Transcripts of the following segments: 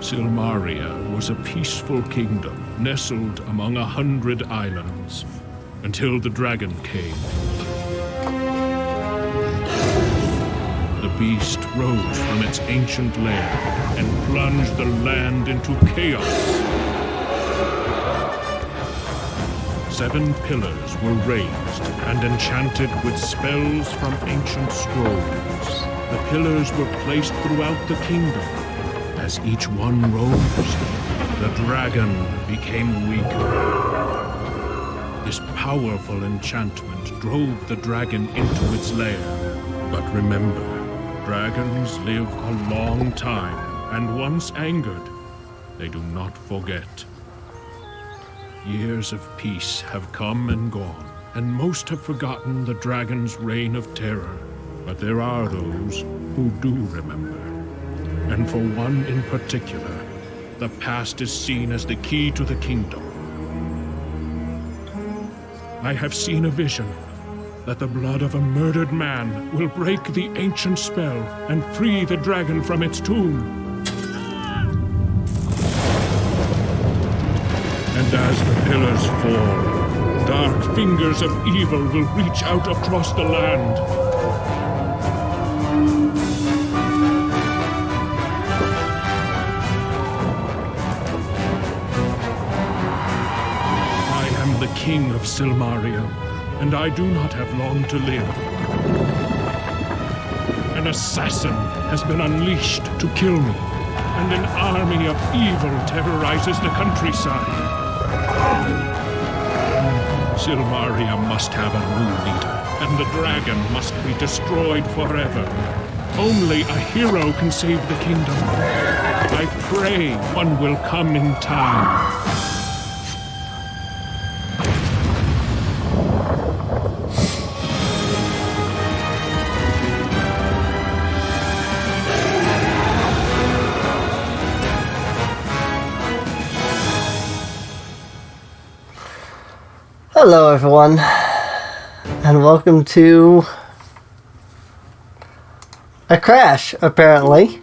Silmaria was a peaceful kingdom nestled among 100 islands, until the dragon came. The beast rose from its ancient lair and plunged the land into chaos. 7 pillars were raised and enchanted with spells from ancient scrolls. The pillars were placed throughout the kingdom. As each one rose, the dragon became weaker. This powerful enchantment drove the dragon into its lair. But remember, dragons live a long time, and once angered, they do not forget. Years of peace have come and gone, and most have forgotten the dragon's reign of terror. But there are those who do remember. And for one in particular, the past is seen as the key to the kingdom. I have seen a vision that the blood of a murdered man will break the ancient spell and free the dragon from its tomb. And as the pillars fall, dark fingers of evil will reach out across the land. The king of Silmaria, and I do not have long to live. An assassin has been unleashed to kill me, and an army of evil terrorizes the countryside. Silmaria must have a new leader, and the dragon must be destroyed forever. Only a hero can save the kingdom. I pray one will come in time. Hello everyone, and welcome to a crash, apparently.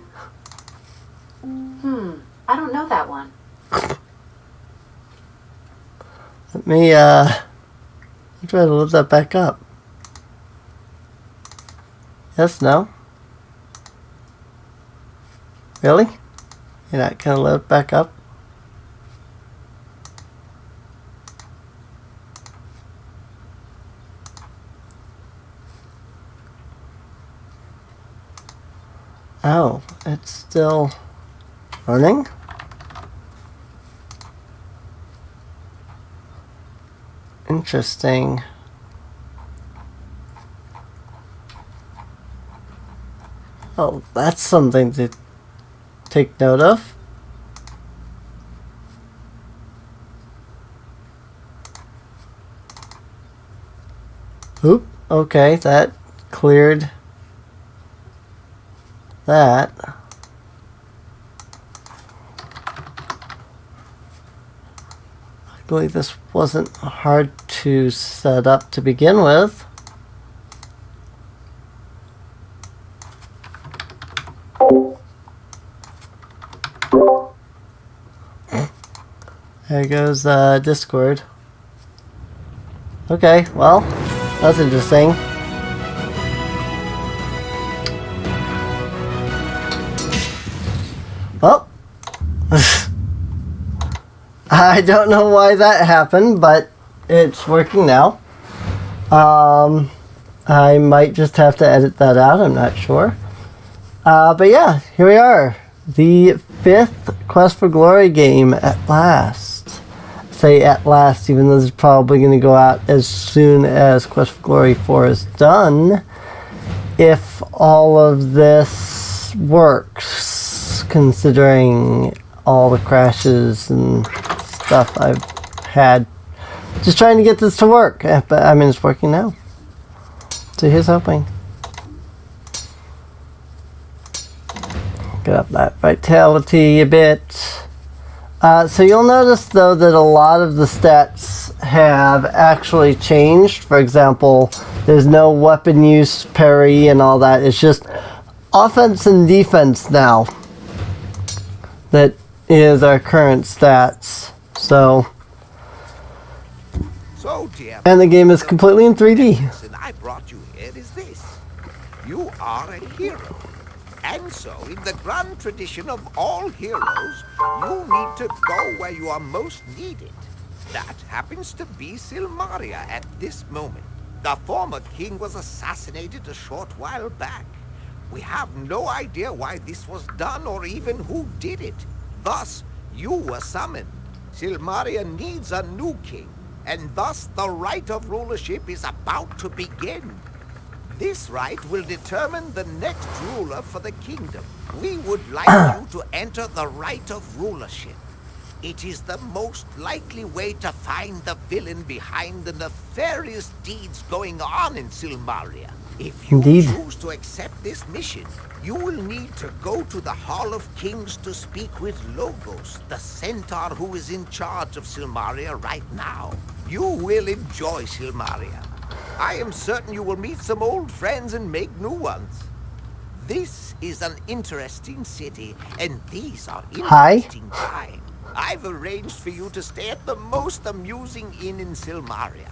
I don't know that one. Let me try to load that back up. Yes, no? Really? You're not gonna load it back up? Oh, it's still running? Interesting. Oh, that's something to take note of. Oop, okay, that cleared that. Luckily this wasn't hard to set up to begin with. There goes Discord. Okay, well, that's interesting. Well, I don't know why that happened, but it's working now. I might just have to edit that out, I'm not sure. But yeah, here we are. The 5th Quest for Glory game at last. I say at last, even though this is probably going to go out as soon as Quest for Glory 4 is done. If all of this works, considering all the crashes and stuff I've had. Just trying to get this to work. But I mean, it's working now. So here's hoping. Get up that vitality a bit. So you'll notice though that a lot of the stats have actually changed. For example, there's no weapon use, parry, and all that. It's just offense and defense now that is our current stats. So, dear, and the game is completely in 3D. reason I brought you here is this. You are a hero. And so, in the grand tradition of all heroes, you need to go where you are most needed. That happens to be Silmaria at this moment. The former king was assassinated a short while back. We have no idea why this was done or even who did it. Thus, you were summoned. Silmaria needs a new king, and thus the right of rulership is about to begin. This right will determine the next ruler for the kingdom. We would like you to enter the right of rulership. It is the most likely way to find the villain behind the nefarious deeds going on in Silmaria. If you Indeed. choose to accept this mission, you will need to go to the Hall of Kings to speak with Logos, the centaur who is in charge of Silmaria right now. You will enjoy Silmaria. I am certain you will meet some old friends and make new ones. This is an interesting city, and these are interesting times. I've arranged for you to stay at the most amusing inn in Silmaria.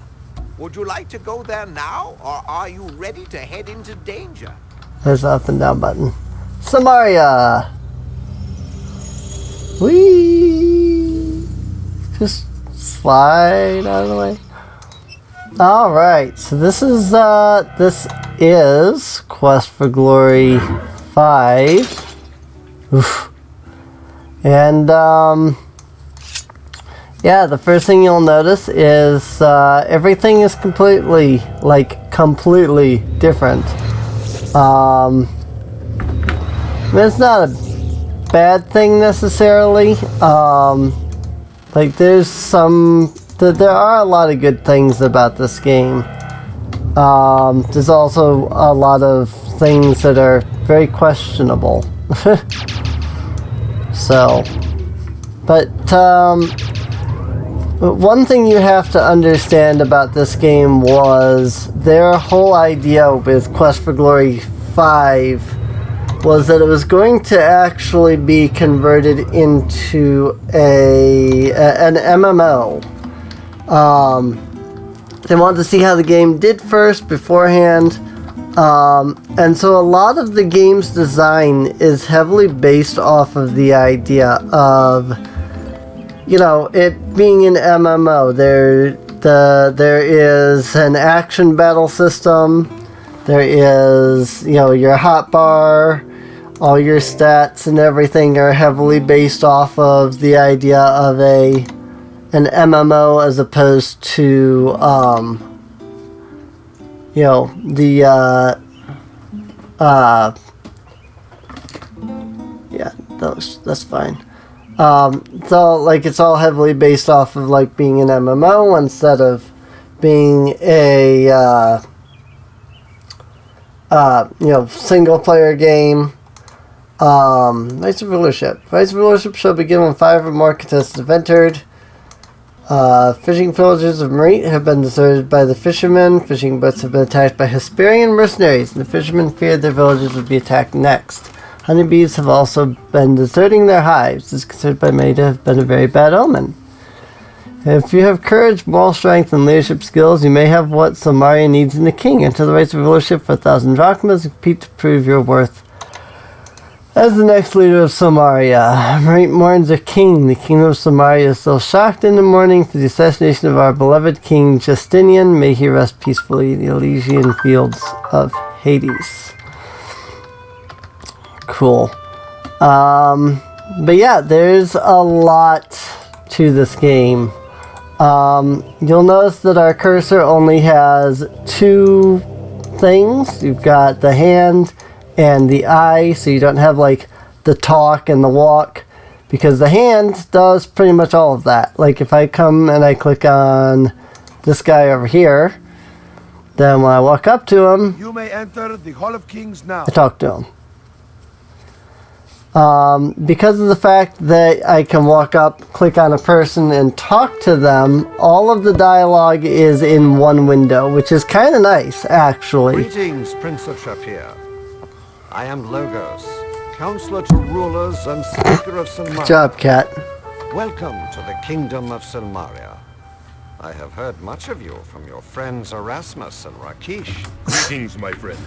Would you like to go there now, or are you ready to head into danger? There's the up and down button. Samaria! Whee! Just slide out of the way. Alright, so this is Quest for Glory 5. Oof. And, yeah, the first thing you'll notice is everything is completely different. I mean, it's not a bad thing necessarily. There are a lot of good things about this game. There's also a lot of things that are very questionable. So, but one thing you have to understand about this game was their whole idea with Quest for Glory 5 was that it was going to actually be converted into an MMO. They wanted to see how the game did first beforehand. And so a lot of the game's design is heavily based off of the idea of, you know, it being an MMO. There is an action battle system. There is, you know, your hotbar. All your stats and everything are heavily based off of the idea of an MMO as opposed to, you know, yeah, that's fine. So, like, it's all heavily based off of, like, being an MMO instead of being a, you know, single-player game. Rights of Rulership. Rights of Rulership shall begin when 5 or more contestants have entered. Fishing villages of Merit have been deserted by the fishermen. Fishing boats have been attacked by Hesperian mercenaries, and the fishermen feared their villages would be attacked next. Honeybees have also been deserting their hives. This is considered by many to have been a very bad omen. If you have courage, moral strength, and leadership skills, you may have what Silmaria needs in the king. Enter the Rights of Rulership for 1,000 drachmas and compete to prove your worth as the next leader of Silmaria. Merit mourns their king. The kingdom of Silmaria is still shocked in the mourning for the assassination of our beloved king Justinian. May he rest peacefully in the Elysian fields of Hades. Cool. But yeah, there's a lot to this game. You'll notice that our cursor only has 2 things. You've got the hand and the eye, so you don't have like the talk and the walk, because the hand does pretty much all of that. Like if I come and I click on this guy over here, then when I walk up to him, you may enter the Hall of Kings now. I talk to him. Because of the fact that I can walk up, click on a person, and talk to them, all of the dialogue is in one window, which is kind of nice, actually. Greetings, Prince of Shafir. I am Logos, Counselor to rulers and Speaker of Good Silmaria. job, Cat. Welcome to the Kingdom of Silmaria. I have heard much of you from your friends Erasmus and Rakish. Greetings, my friend.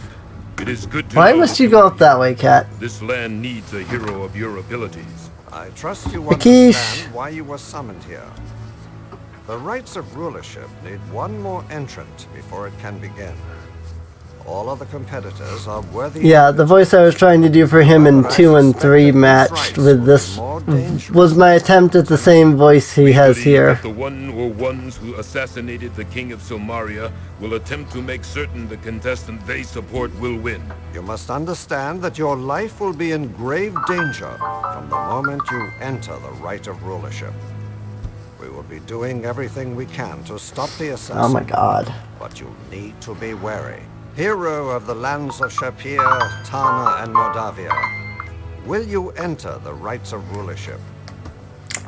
It is good to Why know must that you go up that way, Cat? This land needs a hero of your abilities. I trust you Rakish. understand why you were summoned here. The rights of rulership need one more entrant before it can begin. All other competitors are worthy. Yeah, the voice I was trying to do for him in 2 and 3 matched with this was my attempt at the same voice he has Believe here. that the one or ones who assassinated the king of Silmaria will attempt to make certain the contestant they support will win. You must understand that your life will be in grave danger from the moment you enter the right of rulership. We will be doing everything we can to stop the assassin. Oh my god. But you need to be wary. Hero of the lands of Shapir, Tana, and Moldavia, will you enter the rights of rulership?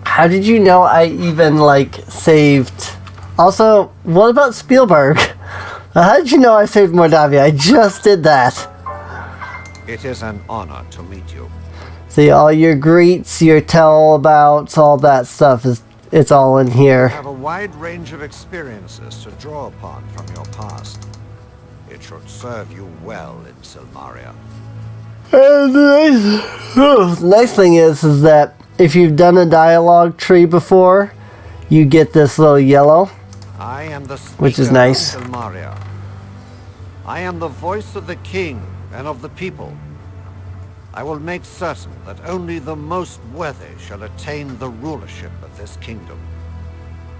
How did you know I even, like, saved... Also, what about Spielberg? How did you know I saved Moldavia? I just did that. It is an honor to meet you. See, all your greets, your tell-abouts, all that stuff, it's all in You here. have a wide range of experiences to draw upon from your past. It should serve you well in Silmaria. And the nice thing is that if you've done a dialogue tree before, you get this little yellow. I am the speaker Which is nice. of Silmaria. I am the voice of the king and of the people. I will make certain that only the most worthy shall attain the rulership of this kingdom.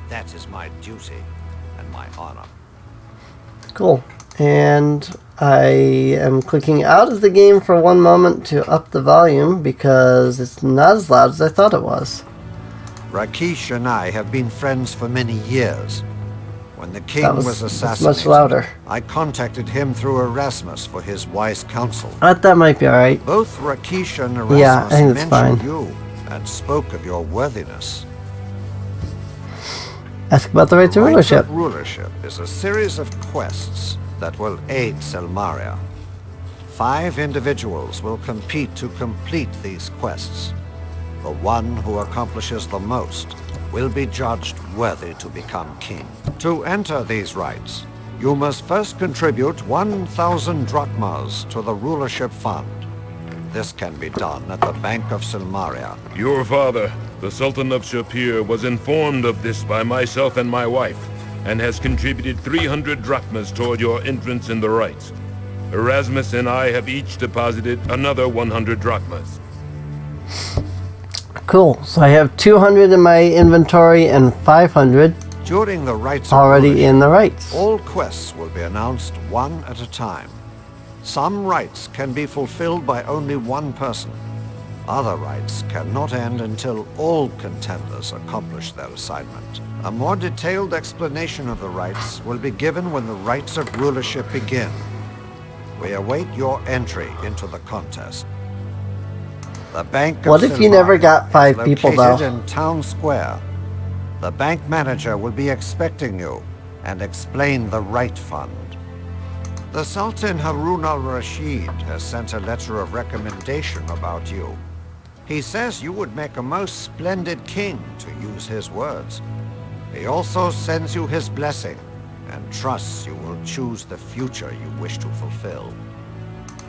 That is my duty and my honor. Cool. And I am clicking out of the game for one moment to up the volume because it's not as loud as I thought it was. Rakish and I have been friends for many years. When the king That was was assassinated, much louder. I contacted him through Erasmus for his wise counsel. That might be alright. Both Rakish and Erasmus Yeah, I think it's mentioned fine. you and spoke of your worthiness. Ask about the right to Rights rulership. of rulership is a series of quests that will aid Silmaria. 5 individuals will compete to complete these quests. The one who accomplishes the most will be judged worthy to become king. To enter these rights, you must first contribute 1,000 drachmas to the rulership fund. This can be done at the Bank of Silmaria. Your father, the Sultan of Shapir, was informed of this by myself and my wife, and has contributed 300 drachmas toward your entrance in the rights. Erasmus and I have each deposited another 100 drachmas. Cool. So I have 200 in my inventory and 500 During the rights of already rulership, in the rights. all quests will be announced one at a time. Some rights can be fulfilled by only one person. Other rights cannot end until all contenders accomplish their assignment. A more detailed explanation of the rights will be given when the rights of rulership begin. We await your entry into the contest. The Bank of What if you never Silmaria got is 5 people, located though? in Town Square. The bank manager will be expecting you and explain the right fund. The Sultan Harun al-Rashid has sent a letter of recommendation about you. He says you would make a most splendid king, to use his words. He also sends you his blessing and trusts you will choose the future you wish to fulfill.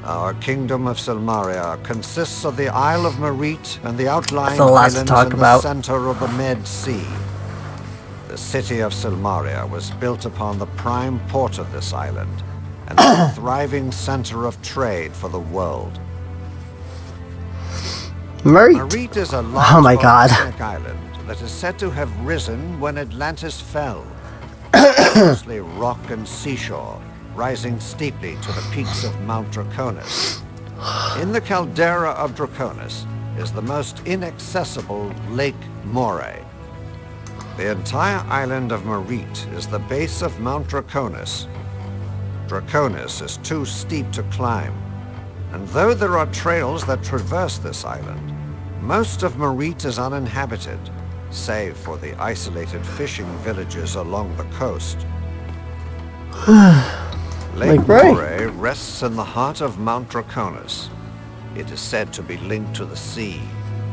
Our kingdom of Silmaria consists of the Isle of Merit and the outlying That's a lot to islands talk in about. the center of the Med Sea. The city of Silmaria was built upon the prime port of this island and a thriving center of trade for the world. Merit. Merit is a large Oh my God. volcanic island that is said to have risen when Atlantis fell. Mostly rock and seashore, rising steeply to the peaks of Mount Draconis. In the caldera of Draconis is the most inaccessible Lake Moray. The entire island of Merit is the base of Mount Draconis. Draconis is too steep to climb, and though there are trails that traverse this island, most of Merit is uninhabited, save for the isolated fishing villages along the coast. Lake Like Ray. Moray rests in the heart of Mount Draconis. It is said to be linked to the sea,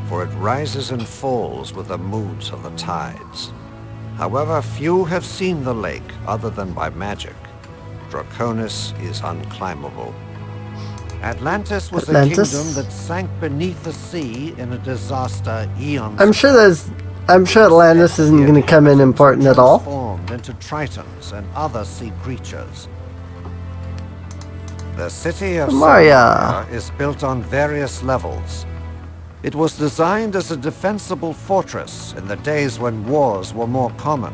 for it rises and falls with the moods of the tides. However, few have seen the lake other than by magic. Draconis is unclimbable. Atlantis was a kingdom that sank beneath the sea in a disaster eons ago. I'm sure Atlantis isn't going to come in important at all. Transformed into tritons and other sea creatures. The city of Maria is built on various levels. It was designed as a defensible fortress in the days when wars were more common.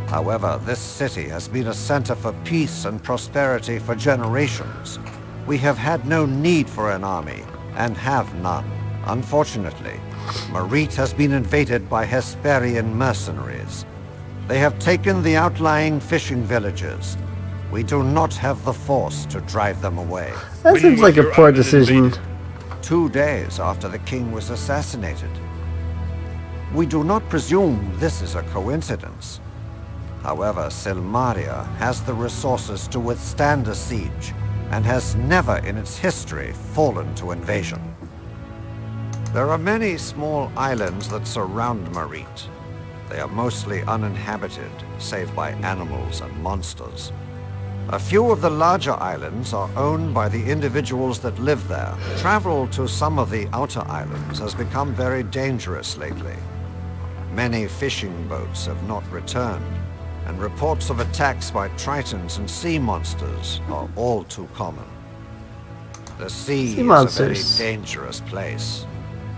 However, this city has been a center for peace and prosperity for generations. We have had no need for an army, and have none. Unfortunately, Marite has been invaded by Hesperian mercenaries. They have taken the outlying fishing villages. We do not have the force to drive them away. That seems like a poor decision. 2 days after the king was assassinated. We do not presume this is a coincidence. However, Silmaria has the resources to withstand a siege, and has never in its history fallen to invasion. There are many small islands that surround Marite. They are mostly uninhabited, save by animals and monsters. A few of the larger islands are owned by the individuals that live there. Travel to some of the outer islands has become very dangerous lately. Many fishing boats have not returned, and reports of attacks by tritons and sea monsters are all too common. The sea is a very dangerous place.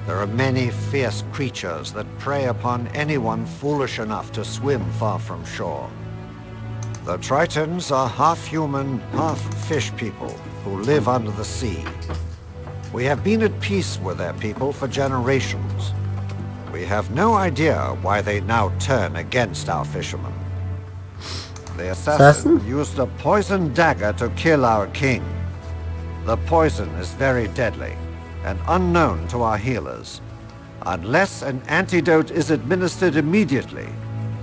There are many fierce creatures that prey upon anyone foolish enough to swim far from shore. The Tritons are half human, half fish people who live under the sea. We have been at peace with their people for generations. We have no idea why they now turn against our fishermen. The assassin used a poison dagger to kill our king. The poison is very deadly and unknown to our healers. Unless an antidote is administered immediately,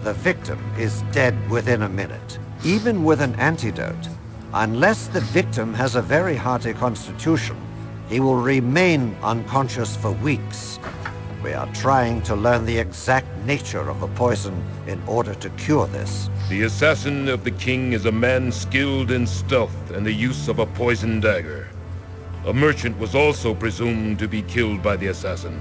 the victim is dead within a minute. Even with an antidote, unless the victim has a very hearty constitution, he will remain unconscious for weeks. We are trying to learn the exact nature of the poison in order to cure this. The assassin of the king is a man skilled in stealth and the use of a poison dagger. A merchant was also presumed to be killed by the assassin,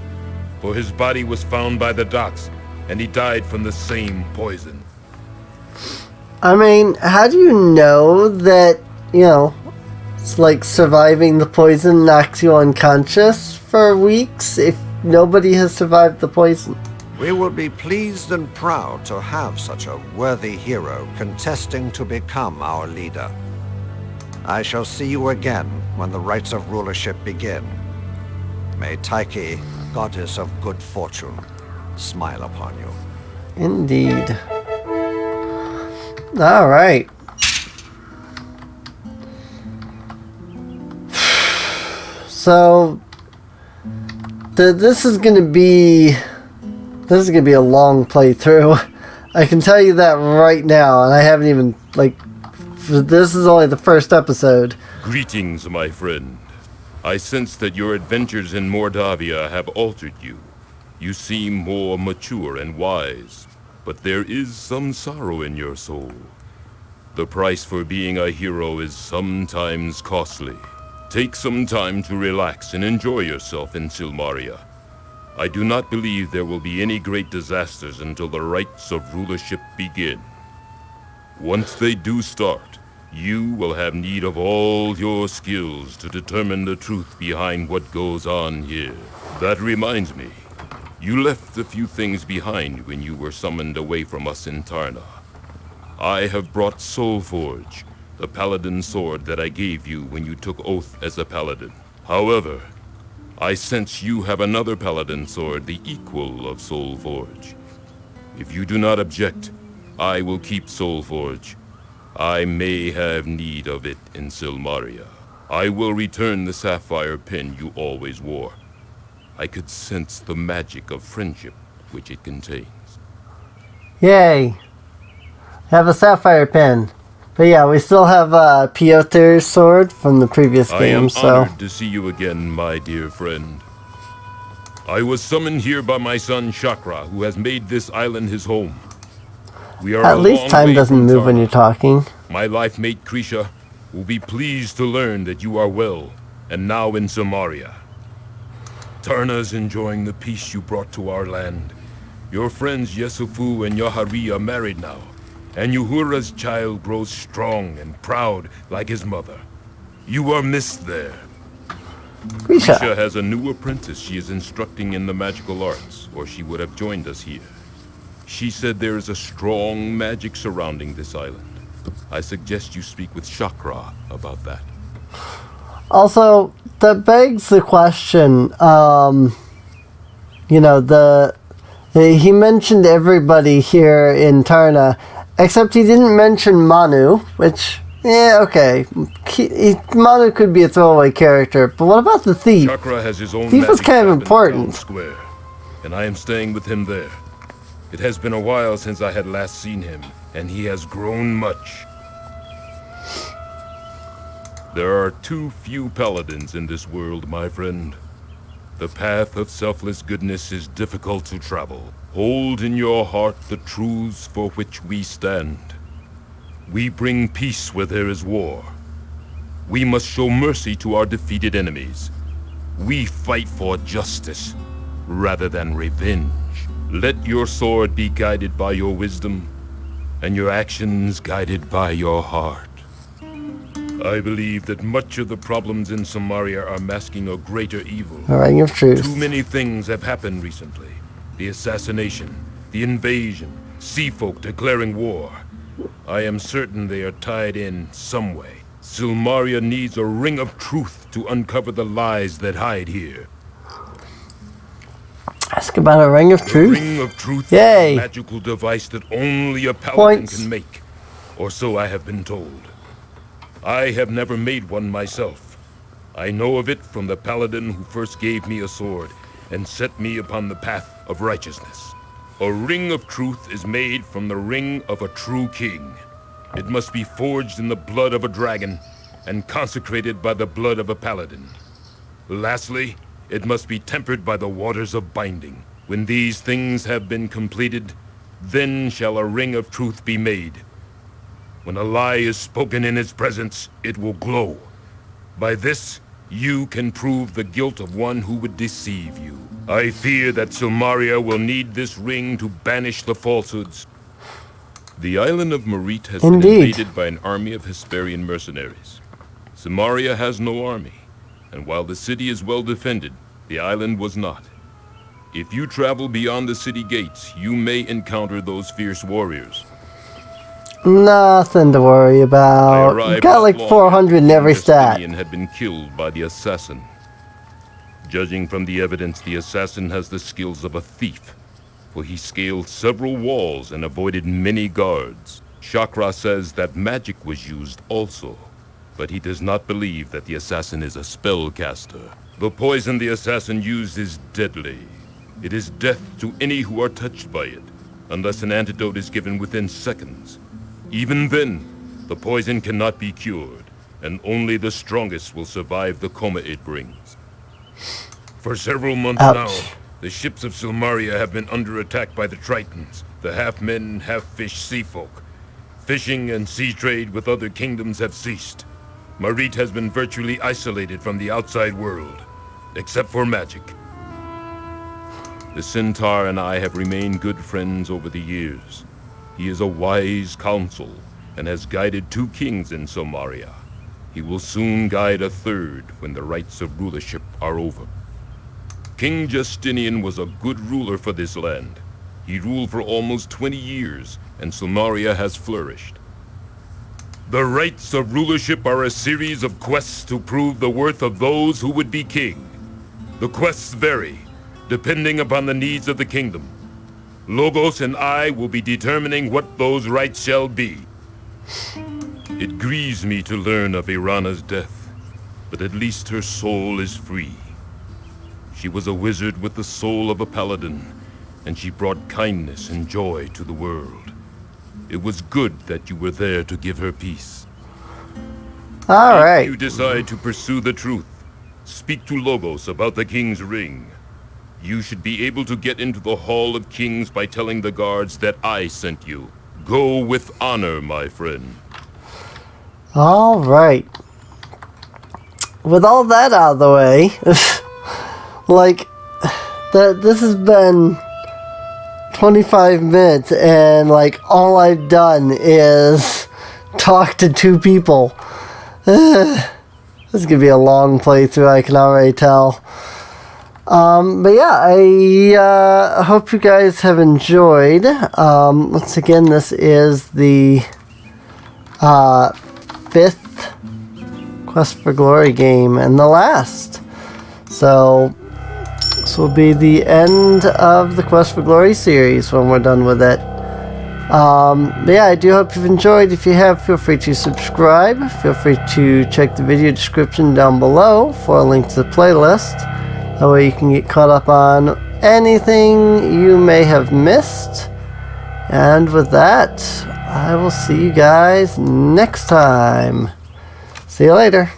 for his body was found by the docks, and he died from the same poison. I mean, how do you know that, it's like surviving the poison knocks you unconscious for weeks if nobody has survived the poison? We will be pleased and proud to have such a worthy hero contesting to become our leader. I shall see you again when the rites of rulership begin. May Tyche, goddess of good fortune, smile upon you. Indeed. All right. So this is gonna be a long playthrough. I can tell you that right now, and I haven't even this is only the first episode. Greetings, my friend. I sense that your adventures in Mordavia have altered you. You seem more mature and wise, but there is some sorrow in your soul. The price for being a hero is sometimes costly. Take some time to relax and enjoy yourself in Silmaria. I do not believe there will be any great disasters until the rites of rulership begin. Once they do start, you will have need of all your skills to determine the truth behind what goes on here. That reminds me, you left a few things behind when you were summoned away from us in Tarna. I have brought Soulforge, the paladin sword that I gave you when you took oath as a paladin. However, I sense you have another paladin sword, the equal of Soulforge. If you do not object, I will keep Soulforge. I may have need of it in Silmaria. I will return the sapphire pin you always wore. I could sense the magic of friendship which it contains. Yay! Have a sapphire pin. But yeah, we still have Piotr's sword from the previous I game, am so... honored to see you again, my dear friend. I was summoned here by my son Chakra, who has made this island his home. We are At a least long time way doesn't from move when Tarna. you're talking. My life mate Krisha will be pleased to learn that you are well, and now in Samaria. Tarna's enjoying the peace you brought to our land. Your friends Yesufu and Yahari are married now, and Uhura's child grows strong and proud like his mother. You are missed there. Grisha. Krisha has a new apprentice she is instructing in the magical arts, or she would have joined us here. She said there is a strong magic surrounding this island. I suggest you speak with Chakra about that. Also, that begs the question, you know, he mentioned everybody here in Tarna, except he didn't mention Manu, which, yeah, okay. Manu could be a throwaway character, but what about the thief? Chakra has his own Thief was magic kind of shop in the important. town square, and I am staying with him there. It has been a while since I had last seen him, and he has grown much. There are too few paladins in this world, my friend. The path of selfless goodness is difficult to travel. Hold in your heart the truths for which we stand. We bring peace where there is war. We must show mercy to our defeated enemies. We fight for justice rather than revenge. Let your sword be guided by your wisdom, and your actions guided by your heart. I believe that much of the problems in Samaria are masking a greater evil. A ring of truth. Too many things have happened recently. The assassination, the invasion, sea folk declaring war. I am certain they are tied in some way. Silmaria needs a ring of truth to uncover the lies that hide here. Ask about a ring of The truth? ring of truth Yay. is a magical device that only a paladin Points. can make, or so I have been told. I have never made one myself. I know of it from the paladin who first gave me a sword and set me upon the path of righteousness. A ring of truth is made from the ring of a true king. It must be forged in the blood of a dragon and consecrated by the blood of a paladin. Lastly, it must be tempered by the waters of binding. When these things have been completed, then shall a ring of truth be made. When a lie is spoken in its presence, it will glow. By this, you can prove the guilt of one who would deceive you. I fear that Silmaria will need this ring to banish the falsehoods. The island of Marit has been Indeed. invaded by an army of Hesperian mercenaries. Samaria has no army, and while the city is well defended, the island was not. If you travel beyond the city gates, you may encounter those fierce warriors. Nothing to worry I about. arrived Got not like long 400 in after every King stat. Justinian had been killed by the assassin. Judging from the evidence, the assassin has the skills of a thief, for he scaled several walls and avoided many guards. Chakra says that magic was used also, but he does not believe that the assassin is a spellcaster. The poison the assassin used is deadly. It is death to any who are touched by it, unless an antidote is given within seconds. Even then, the poison cannot be cured, and only the strongest will survive the coma it brings. For several months Ouch. now, the ships of Silmaria have been under attack by the Tritons, the half-men, half-fish sea folk. Fishing and sea trade with other kingdoms have ceased. Marit has been virtually isolated from the outside world, except for magic. The Centaur and I have remained good friends over the years. He is a wise counsel and has guided 2 kings in Samaria. He will soon guide a 3rd when the rites of rulership are over. King Justinian was a good ruler for this land. He ruled for almost 20 years, and Samaria has flourished. The rites of rulership are a series of quests to prove the worth of those who would be king. The quests vary, depending upon the needs of the kingdom. Logos and I will be determining what those rites shall be. It grieves me to learn of Irana's death, but at least her soul is free. She was a wizard with the soul of a paladin, and she brought kindness and joy to the world. It was good that you were there to give her peace. All If right. you decide to pursue the truth, speak to Logos about the King's Ring. You should be able to get into the Hall of Kings by telling the guards that I sent you. Go with honor, my friend. All right. With all that out of the way, like, this has been 25 minutes, and like all I've done is talk to two people. This is gonna be a long playthrough, I can already tell. But yeah, I hope you guys have enjoyed. Once again, this is the 5th Quest for Glory game and the last. So this will be the end of the Quest for Glory series when we're done with it. But yeah, I do hope you've enjoyed. If you have, feel free to subscribe. Feel free to check the video description down below for a link to the playlist. That way you can get caught up on anything you may have missed. And with that, I will see you guys next time. See you later.